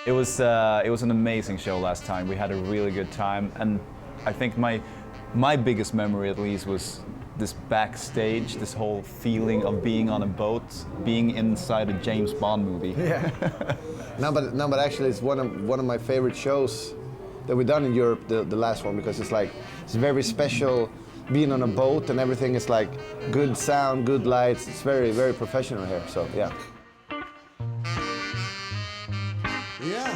It was an amazing show last time. We had a really good time, and I think my biggest memory, at least, was this backstage, this whole feeling of being on a boat, being inside a James Bond movie. Yeah. no, but actually, it's one of my favorite shows that we've done in Europe, the last one, because it's very special. Being on a boat and everything is like good sound, good lights. It's very, very professional here. So yeah. Yeah.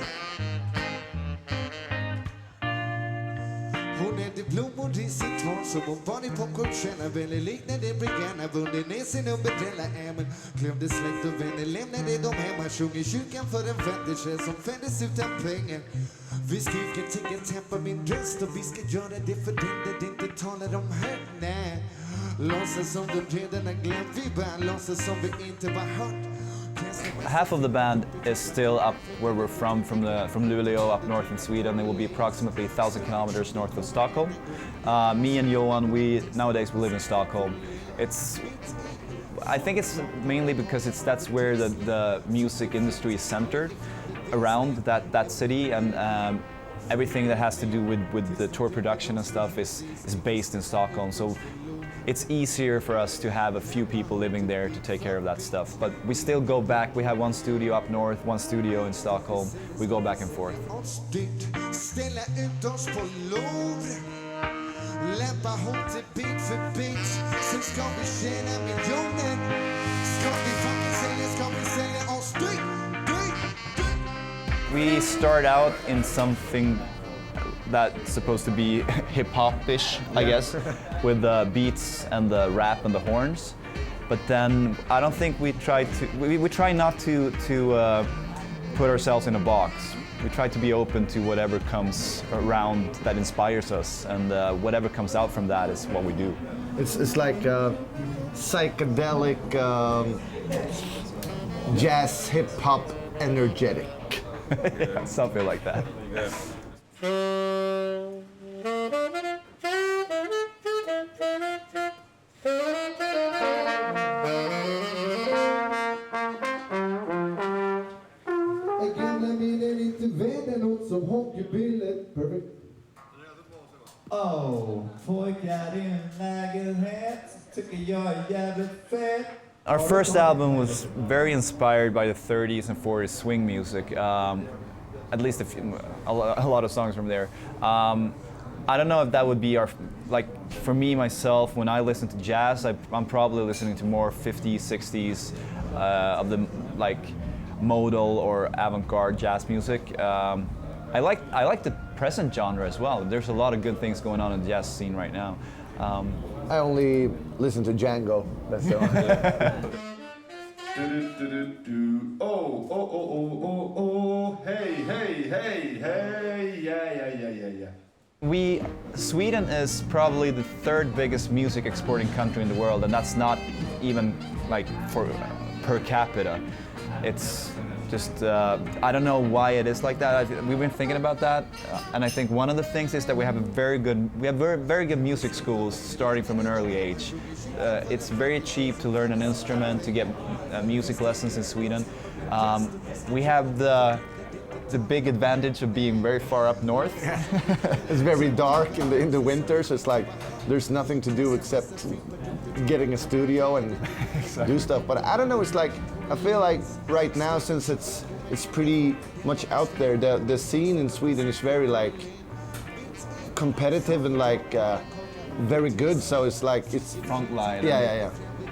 Hon är diplomord i sitt hår som hon var i popcornkänna. Väldigt liknande Briganna, vunnit ner sin umbrella ämen. Glömde släkt och vänner, lämnade dem hemma. Sjöng i kyrkan för en vänterskäl som fändes utan pengar. Vi skriker till ett tempo min röst och vi ska göra det för den där det inte talar om här. Nej, låtsas som de redan har glömt. Vi bara låtsas som vi inte var hört. Half of the band is still up where we're from Luleå up north in Sweden. It will be approximately 1,000 kilometers north of Stockholm. Me and Johan, nowadays we live in Stockholm. I think it's mainly because that's where the music industry is centered, around that city, and everything that has to do with the tour production and stuff is based in Stockholm. So it's easier for us to have a few people living there to take care of that stuff. But we still go back. We have one studio up north, one studio in Stockholm. We go back and forth. We start out in something that's supposed to be hip-hop-ish, I guess, with the beats and the rap and the horns. But then I don't think we try not to put ourselves in a box. We try to be open to whatever comes around that inspires us, and whatever comes out from that is what we do. It's like psychedelic jazz, hip-hop, energetic. Yeah, something like that. Yeah. Oh, pojkar i en lägenhet tycker jag är jävligt fet. Our first album was very inspired by the 30s and 40s swing music. At least a lot of songs from there. I don't know if that would be for me myself, when I listen to jazz, I'm probably listening to more 50s, 60s of the modal or avant-garde jazz music. I like the present genre as well. There's a lot of good things going on in the jazz scene right now. I only listen to Django. That's the one. Yeah. Sweden is probably the third biggest music exporting country in the world, and that's not even for per capita. It's just, I don't know why it is like that. We've been thinking about that, and I think one of the things is that we have very good music schools starting from an early age. It's very cheap to learn an instrument, to get music lessons in Sweden. We have the big advantage of being very far up north. It's very dark in the winter, so it's like there's nothing to do except getting a studio and do stuff. But I don't know, it's like I feel like right now, since it's pretty much out there, the scene in Sweden is very competitive and very good. So it's it's frontline. Yeah.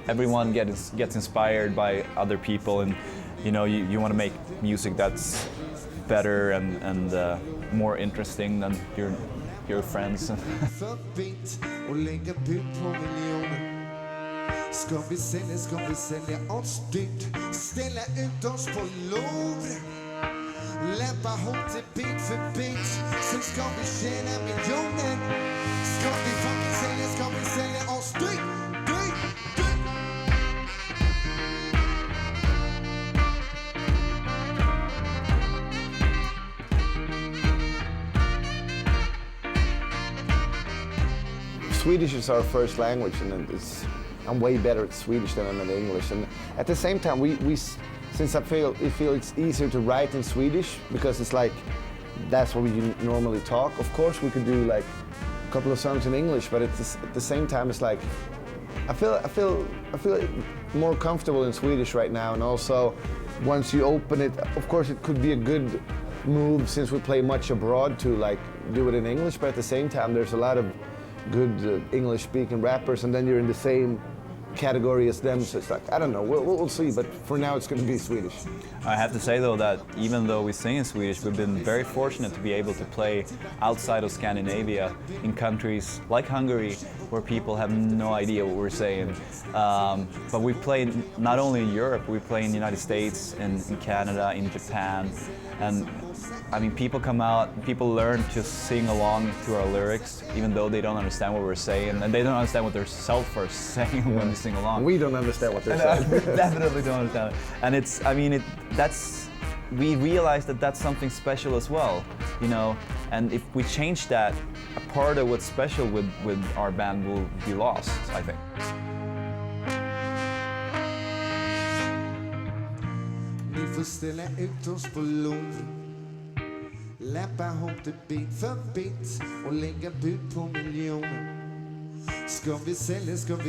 Everyone gets inspired by other people, and you want to make music that's better and more interesting than your friends. Ska vi sälja oss dyrt, ställa ut oss på lov. Lämpa hot till bit för bit, sen ska vi tjäna miljoner. Ska vi sälja oss dyrt, dyrt, dyrt. Swedish is our first language, and I'm way better at Swedish than I'm at English. And at the same time, we since I feel it's easier to write in Swedish because it's like that's what we normally talk. Of course, we could do like a couple of songs in English, but at the same time, it's like I feel more comfortable in Swedish right now. And also, once you open it, of course, it could be a good move since we play much abroad to like do it in English. But at the same time, there's a lot of good English-speaking rappers, and then you're in the same category as them, so it's like, I don't know, we'll see, but for now it's going to be Swedish. I have to say though that even though we sing in Swedish, we've been very fortunate to be able to play outside of Scandinavia in countries like Hungary where people have no idea what we're saying. But we play not only in Europe, we play in the United States, in Canada, in Japan, and I mean, people come out, people learn to sing along to our lyrics, even though they don't understand what we're saying, and they don't understand what their self are saying when they sing along. We don't understand what they're saying. We definitely don't understand. And it's, I mean, we realize that that's something special as well, you know. And if we change that, a part of what's special with our band will be lost, I think. Ni får ställa ut oss på lån, läppa ihop det bit för bit och lägga bud på miljoner. Ska vi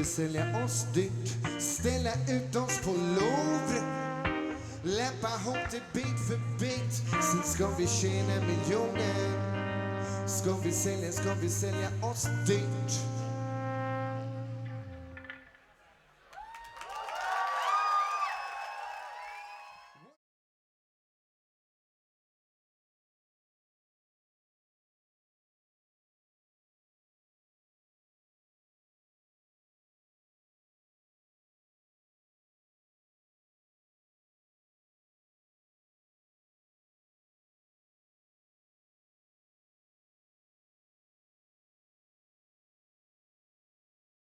sälja oss dyrt, ställa ut oss på lov, läppa ihop det bit för bit, sen ska vi tjäna miljoner. Ska vi sälja oss dyrt.